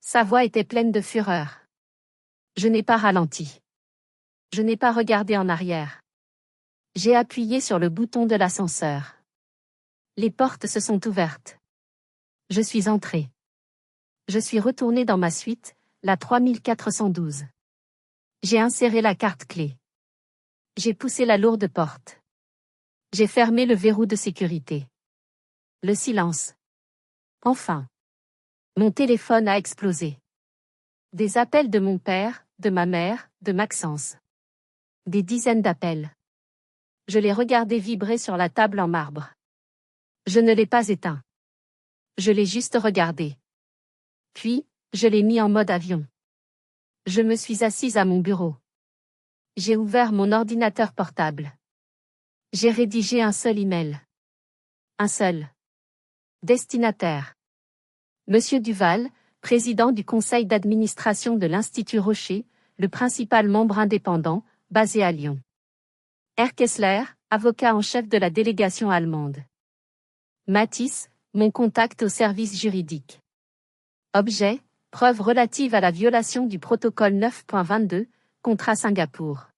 Sa voix était pleine de fureur. Je n'ai pas ralenti. Je n'ai pas regardé en arrière. J'ai appuyé sur le bouton de l'ascenseur. Les portes se sont ouvertes. Je suis entré. Je suis retourné dans ma suite, la 3412. J'ai inséré la carte clé. J'ai poussé la lourde porte. J'ai fermé le verrou de sécurité. Le silence. Enfin. Mon téléphone a explosé. Des appels de mon père, de ma mère, de Maxence. Des dizaines d'appels. Je les regardais vibrer sur la table en marbre. Je ne l'ai pas éteint. Je l'ai juste regardé. Puis, je l'ai mis en mode avion. Je me suis assise à mon bureau. J'ai ouvert mon ordinateur portable. J'ai rédigé un seul email. Un seul. Destinataire. Monsieur Duval, président du conseil d'administration de l'Institut Rocher, le principal membre indépendant, basé à Lyon. R. Kessler, avocat en chef de la délégation allemande. Matisse, mon contact au service juridique. Objet, preuve relative à la violation du protocole 9.22, contrat Singapour.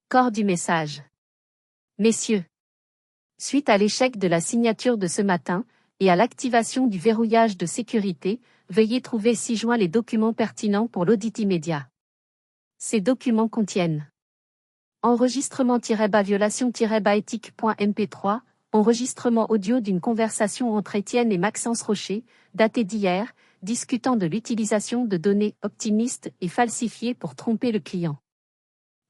Corps du message. Messieurs. Suite à l'échec de la signature de ce matin, et à l'activation du verrouillage de sécurité, veuillez trouver ci-joint les documents pertinents pour l'audit immédiat. Ces documents contiennent enregistrement-violation-éthique.mp3, enregistrement audio d'une conversation entre Étienne et Maxence Rocher, datée d'hier, discutant de l'utilisation de données optimistes et falsifiées pour tromper le client.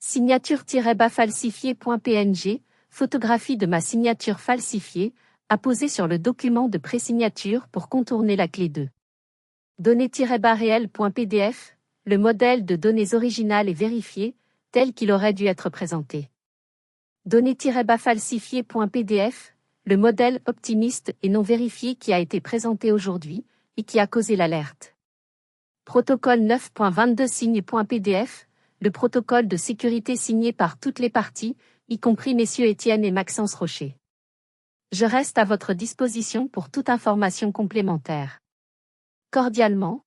Signature-falsifiée.png, photographie de ma signature falsifiée, apposée sur le document de présignature pour contourner la clé 2. Données-réel.pdf, le modèle de données originales et vérifiées, tel qu'il aurait dû être présenté. Données-falsifiées.pdf, le modèle optimiste et non vérifié qui a été présenté aujourd'hui, et qui a causé l'alerte. Protocole 9.22 signe.pdf, le protocole de sécurité signé par toutes les parties, y compris messieurs Étienne et Maxence Rocher. Je reste à votre disposition pour toute information complémentaire. Cordialement.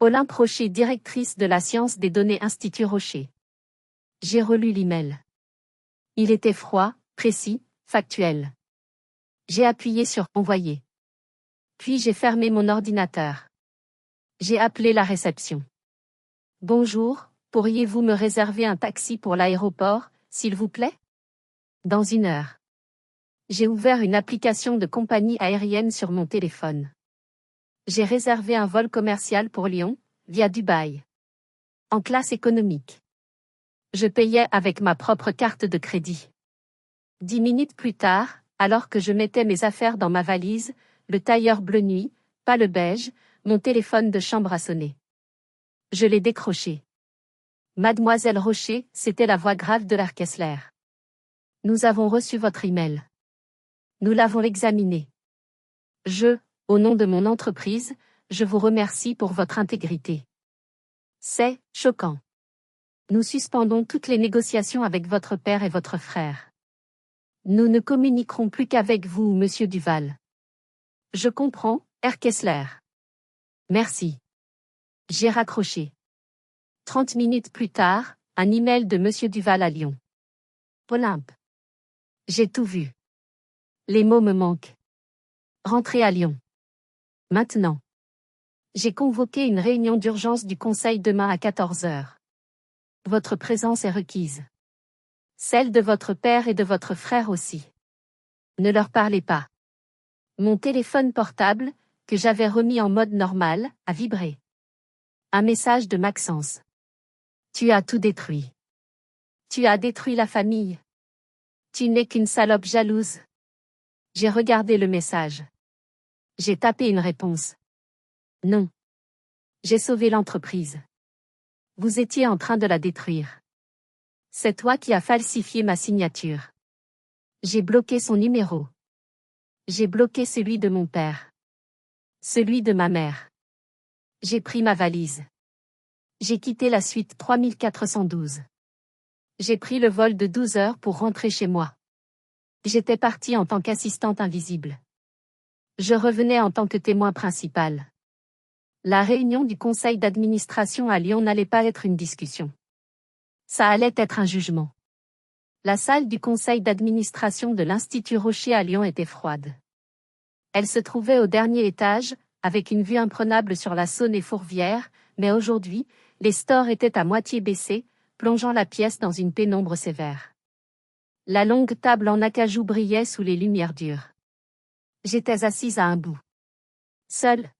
Olympe Rocher, directrice de la science des données Institut Rocher. J'ai relu l'email. Il était froid, précis, factuel. J'ai appuyé sur « Envoyer ». Puis j'ai fermé mon ordinateur. J'ai appelé la réception. Bonjour, pourriez-vous me réserver un taxi pour l'aéroport, s'il vous plaît? Dans 1 heure. J'ai ouvert une application de compagnie aérienne sur mon téléphone. J'ai réservé un vol commercial pour Lyon, via Dubaï. En classe économique. Je payais avec ma propre carte de crédit. 10 minutes plus tard, alors que je mettais mes affaires dans ma valise, le tailleur bleu nuit, pas le beige, mon téléphone de chambre a sonné. Je l'ai décroché. Mademoiselle Rocher, c'était la voix grave de R. Kessler. Nous avons reçu votre email. Nous l'avons examiné. Au nom de mon entreprise, je vous remercie pour votre intégrité. C'est choquant. Nous suspendons toutes les négociations avec votre père et votre frère. Nous ne communiquerons plus qu'avec vous, monsieur Duval. Je comprends, R. Kessler. Merci. J'ai raccroché. 30 minutes plus tard, un email de monsieur Duval à Lyon. Olympe. J'ai tout vu. Les mots me manquent. Rentrez à Lyon. Maintenant. J'ai convoqué une réunion d'urgence du conseil demain à 14 heures. Votre présence est requise. Celle de votre père et de votre frère aussi. Ne leur parlez pas. Mon téléphone portable, que j'avais remis en mode normal, a vibré. Un message de Maxence. Tu as tout détruit. Tu as détruit la famille. Tu n'es qu'une salope jalouse. J'ai regardé le message. J'ai tapé une réponse. Non. J'ai sauvé l'entreprise. Vous étiez en train de la détruire. C'est toi qui as falsifié ma signature. J'ai bloqué son numéro. J'ai bloqué celui de mon père. Celui de ma mère. J'ai pris ma valise. J'ai quitté la suite 3412. J'ai pris le vol de 12 heures pour rentrer chez moi. J'étais partie en tant qu'assistante invisible. Je revenais en tant que témoin principal. La réunion du conseil d'administration à Lyon n'allait pas être une discussion. Ça allait être un jugement. La salle du conseil d'administration de l'Institut Rocher à Lyon était froide. Elle se trouvait au dernier étage, avec une vue imprenable sur la Saône et Fourvière, mais aujourd'hui, les stores étaient à moitié baissés, plongeant la pièce dans une pénombre sévère. La longue table en acajou brillait sous les lumières dures. J'étais assise à un bout. Seule.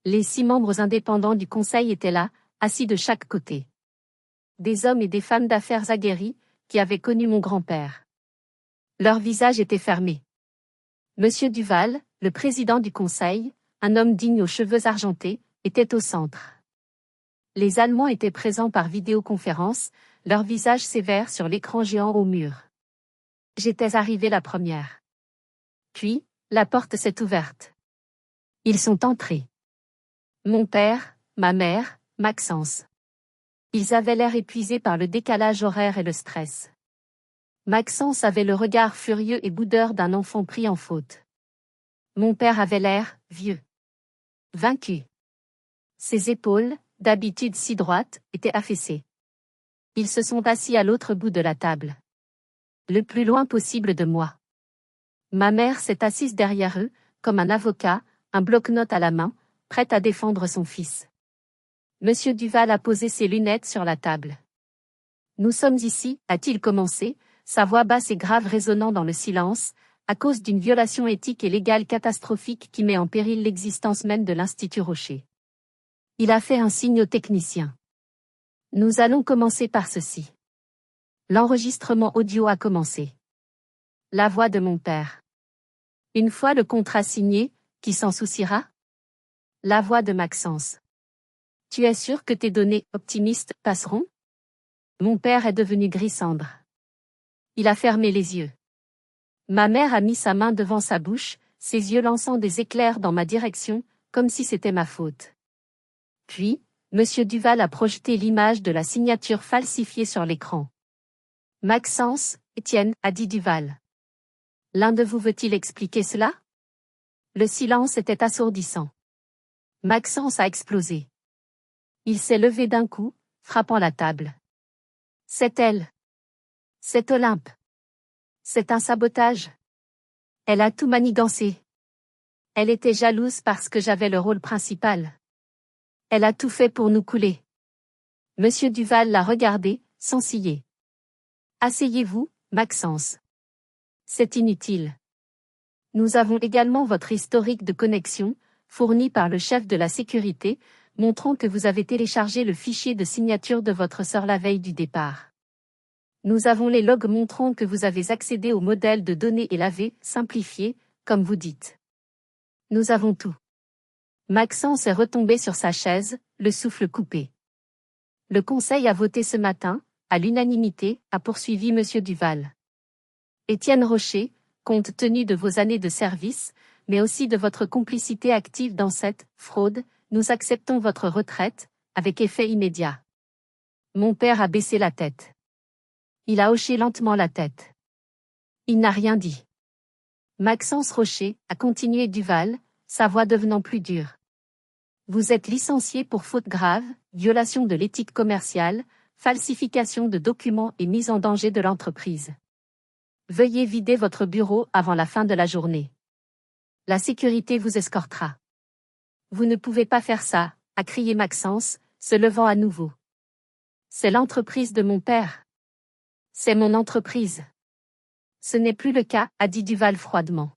Les 6 membres indépendants du conseil étaient là, assis de chaque côté. Des hommes et des femmes d'affaires aguerris, qui avaient connu mon grand-père. Leurs visages étaient fermés. Monsieur Duval, le président du conseil, un homme digne aux cheveux argentés, était au centre. Les Allemands étaient présents par vidéoconférence, leurs visages sévères sur l'écran géant au mur. J'étais arrivée la première. Puis, la porte s'est ouverte. Ils sont entrés. Mon père, ma mère, Maxence. Ils avaient l'air épuisés par le décalage horaire et le stress. Maxence avait le regard furieux et boudeur d'un enfant pris en faute. Mon père avait l'air vieux. Vaincu. Ses épaules, d'habitude si droites, étaient affaissées. Ils se sont assis à l'autre bout de la table. Le plus loin possible de moi. Ma mère s'est assise derrière eux, comme un avocat, un bloc-notes à la main, prête à défendre son fils. Monsieur Duval a posé ses lunettes sur la table. Nous sommes ici, a-t-il commencé, sa voix basse et grave résonnant dans le silence, à cause d'une violation éthique et légale catastrophique qui met en péril l'existence même de l'Institut Rocher. Il a fait un signe au technicien. Nous allons commencer par ceci. L'enregistrement audio a commencé. La voix de mon père. Une fois le contrat signé, qui s'en souciera? La voix de Maxence. Tu es sûr que tes données optimistes passeront? Mon père est devenu gris-cendre. Il a fermé les yeux. Ma mère a mis sa main devant sa bouche, ses yeux lançant des éclairs dans ma direction, comme si c'était ma faute. Puis, Monsieur Duval a projeté l'image de la signature falsifiée sur l'écran. Maxence, Étienne, a dit Duval. L'un de vous veut-il expliquer cela? Le silence était assourdissant. Maxence a explosé. Il s'est levé d'un coup, frappant la table. C'est elle. C'est Olympe. C'est un sabotage. Elle a tout manigancé. Elle était jalouse parce que j'avais le rôle principal. Elle a tout fait pour nous couler. Monsieur Duval l'a regardé, sans ciller. Asseyez-vous, Maxence. C'est inutile. Nous avons également votre historique de connexion, fourni par le chef de la sécurité, montrant que vous avez téléchargé le fichier de signature de votre sœur la veille du départ. Nous avons les logs montrant que vous avez accédé au modèle de données et l'avez simplifié, comme vous dites. Nous avons tout. Maxence est retombé sur sa chaise, le souffle coupé. Le conseil a voté ce matin, à l'unanimité, a poursuivi Monsieur Duval. Étienne Rocher, compte tenu de vos années de service, mais aussi de votre complicité active dans cette fraude, nous acceptons votre retraite, avec effet immédiat. Mon père a baissé la tête. Il a hoché lentement la tête. Il n'a rien dit. Maxence Rocher, a continué Duval, sa voix devenant plus dure. Vous êtes licencié pour faute grave, violation de l'éthique commerciale, falsification de documents et mise en danger de l'entreprise. Veuillez vider votre bureau avant la fin de la journée. La sécurité vous escortera. Vous ne pouvez pas faire ça, a crié Maxence, se levant à nouveau. C'est l'entreprise de mon père. C'est mon entreprise. Ce n'est plus le cas, a dit Duval froidement.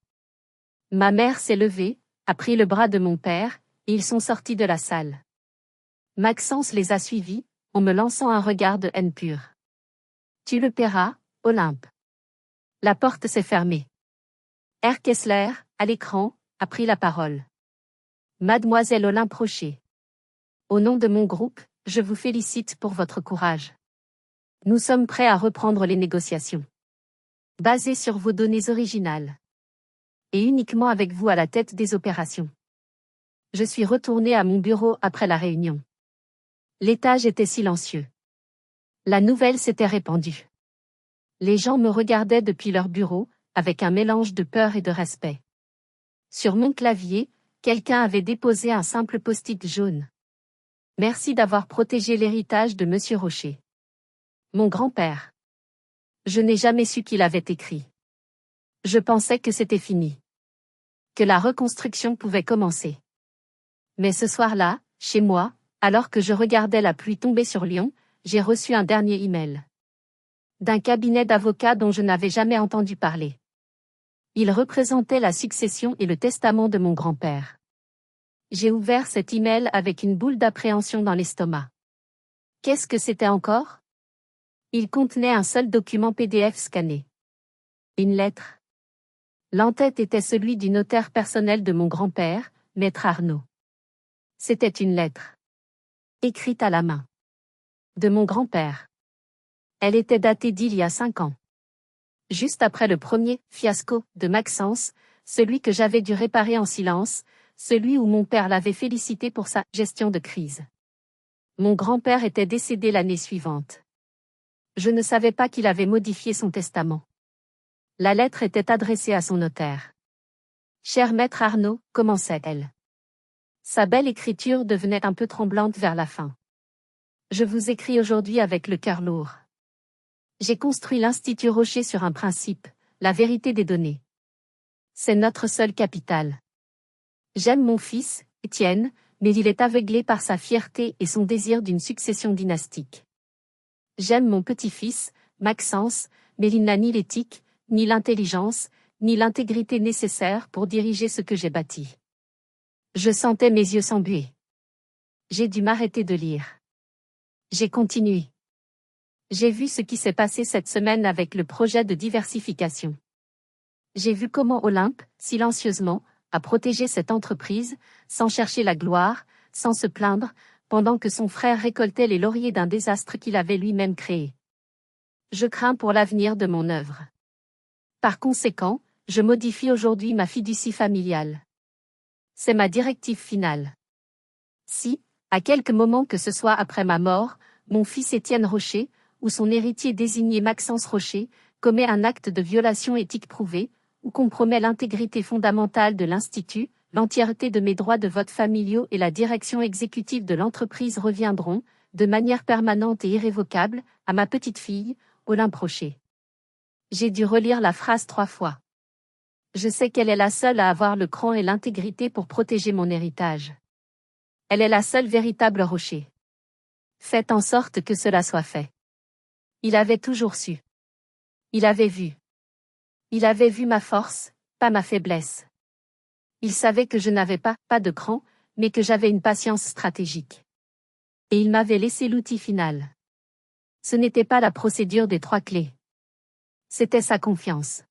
Ma mère s'est levée, a pris le bras de mon père, et ils sont sortis de la salle. Maxence les a suivis, en me lançant un regard de haine pure. Tu le paieras, Olympe. La porte s'est fermée. R. Kessler, à l'écran, a pris la parole. Mademoiselle Olympe Rocher. Au nom de mon groupe, je vous félicite pour votre courage. Nous sommes prêts à reprendre les négociations. Basées sur vos données originales. et uniquement avec vous à la tête des opérations. Je suis retourné à mon bureau après la réunion. L'étage était silencieux. La nouvelle s'était répandue. Les gens me regardaient depuis leur bureau, avec un mélange de peur et de respect. Sur mon clavier, quelqu'un avait déposé un simple post-it jaune. Merci d'avoir protégé l'héritage de Monsieur Rocher. Mon grand-père. Je n'ai jamais su qu'il avait écrit. Je pensais que c'était fini. Que la reconstruction pouvait commencer. Mais ce soir-là, chez moi, alors que je regardais la pluie tomber sur Lyon, j'ai reçu un dernier email. D'un cabinet d'avocats dont je n'avais jamais entendu parler. Il représentait la succession et le testament de mon grand-père. J'ai ouvert cet email avec une boule d'appréhension dans l'estomac. Qu'est-ce que c'était encore? Il contenait un seul document PDF scanné. Une lettre. L'en-tête était celui du notaire personnel de mon grand-père, Maître Arnaud. C'était une lettre. Écrite à la main. De mon grand-père. Elle était datée d'il y a 5 ans. Juste après le premier fiasco de Maxence, celui que j'avais dû réparer en silence, celui où mon père l'avait félicité pour sa gestion de crise. Mon grand-père était décédé l'année suivante. Je ne savais pas qu'il avait modifié son testament. La lettre était adressée à son notaire. Cher Maître Arnaud, commençait-elle. Sa belle écriture devenait un peu tremblante vers la fin. Je vous écris aujourd'hui avec le cœur lourd. J'ai construit l'Institut Rocher sur un principe, la vérité des données. C'est notre seul capital. J'aime mon fils, Étienne, mais il est aveuglé par sa fierté et son désir d'une succession dynastique. J'aime mon petit-fils, Maxence, mais il n'a ni l'éthique, ni l'intelligence, ni l'intégrité nécessaires pour diriger ce que j'ai bâti. Je sentais mes yeux s'embuer. J'ai dû m'arrêter de lire. J'ai continué. J'ai vu ce qui s'est passé cette semaine avec le projet de diversification. J'ai vu comment Olympe, silencieusement, a protégé cette entreprise, sans chercher la gloire, sans se plaindre, pendant que son frère récoltait les lauriers d'un désastre qu'il avait lui-même créé. Je crains pour l'avenir de mon œuvre. Par conséquent, je modifie aujourd'hui ma fiducie familiale. C'est ma directive finale. Si, à quelque moment que ce soit après ma mort, mon fils Étienne Rocher, ou son héritier désigné Maxence Rocher, commet un acte de violation éthique prouvé, ou compromet l'intégrité fondamentale de l'Institut, l'entièreté de mes droits de vote familiaux et la direction exécutive de l'entreprise reviendront, de manière permanente et irrévocable, à ma petite-fille, Olympe Rocher. J'ai dû relire la phrase 3 fois. Je sais qu'elle est la seule à avoir le cran et l'intégrité pour protéger mon héritage. Elle est la seule véritable Rocher. Faites en sorte que cela soit fait. Il avait toujours su. Il avait vu. Il avait vu ma force, pas ma faiblesse. Il savait que je n'avais pas de cran, mais que j'avais une patience stratégique. Et il m'avait laissé l'outil final. Ce n'était pas la procédure des 3 clés. C'était sa confiance.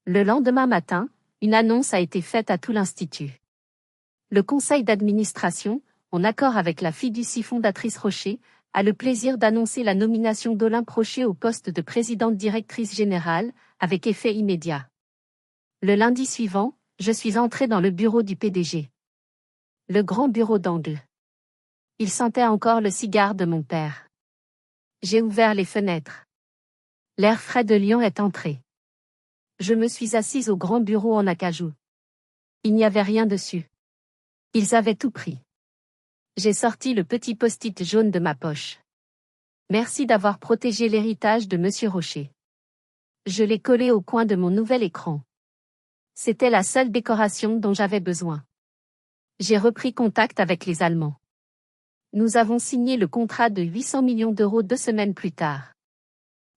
Le lendemain matin, une annonce a été faite à tout l'Institut. Le conseil d'administration, en accord avec la fiducie fondatrice Rocher, a le plaisir d'annoncer la nomination d'Olympe Rocher au poste de présidente directrice générale, avec effet immédiat. Le lundi suivant, je suis entré dans le bureau du PDG. Le grand bureau d'angle. Il sentait encore le cigare de mon père. J'ai ouvert les fenêtres. L'air frais de Lyon est entré. Je me suis assise au grand bureau en acajou. Il n'y avait rien dessus. Ils avaient tout pris. J'ai sorti le petit post-it jaune de ma poche. Merci d'avoir protégé l'héritage de Monsieur Rocher. Je l'ai collé au coin de mon nouvel écran. C'était la seule décoration dont j'avais besoin. J'ai repris contact avec les Allemands. Nous avons signé le contrat de 800 millions d'euros 2 semaines plus tard.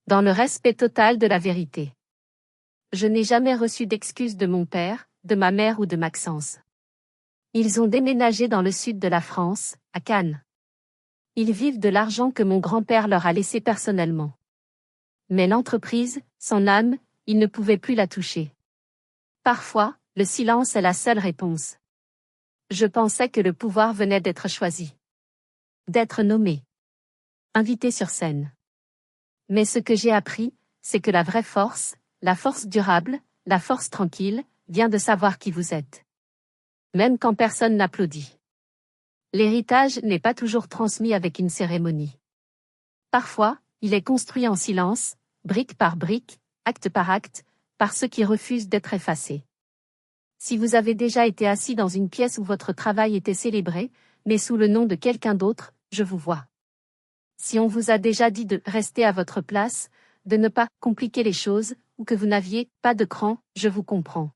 Dans le respect total de la vérité. Je n'ai jamais reçu d'excuses de mon père, de ma mère ou de Maxence. Ils ont déménagé dans le sud de la France, à Cannes. Ils vivent de l'argent que mon grand-père leur a laissé personnellement. Mais l'entreprise, son âme, ils ne pouvaient plus la toucher. Parfois, le silence est la seule réponse. Je pensais que le pouvoir venait d'être choisi. D'être nommé. Invité sur scène. Mais ce que j'ai appris, c'est que la vraie force, la force durable, la force tranquille, bien de savoir qui vous êtes. Même quand personne n'applaudit. L'héritage n'est pas toujours transmis avec une cérémonie. Parfois, il est construit en silence, brique par brique, acte par acte, par ceux qui refusent d'être effacés. Si vous avez déjà été assis dans une pièce où votre travail était célébré, mais sous le nom de quelqu'un d'autre, je vous vois. Si on vous a déjà dit de rester à votre place, de ne pas compliquer les choses, ou que vous n'aviez pas de cran, je vous comprends.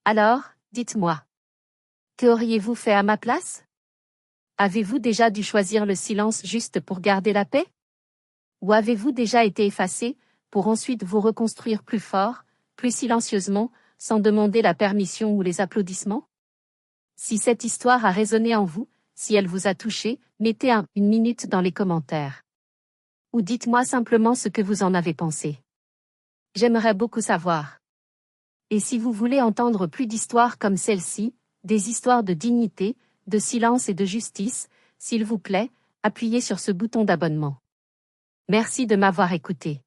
Alors, dites-moi. Que auriez-vous fait à ma place? Avez-vous déjà dû choisir le silence juste pour garder la paix? Ou avez-vous déjà été effacé, pour ensuite vous reconstruire plus fort, plus silencieusement, sans demander la permission ou les applaudissements? Si cette histoire a résonné en vous, si elle vous a touché, mettez une minute dans les commentaires. Ou dites-moi simplement ce que vous en avez pensé. J'aimerais beaucoup savoir. Et si vous voulez entendre plus d'histoires comme celle-ci, des histoires de dignité, de silence et de justice, s'il vous plaît, appuyez sur ce bouton d'abonnement. Merci de m'avoir écouté.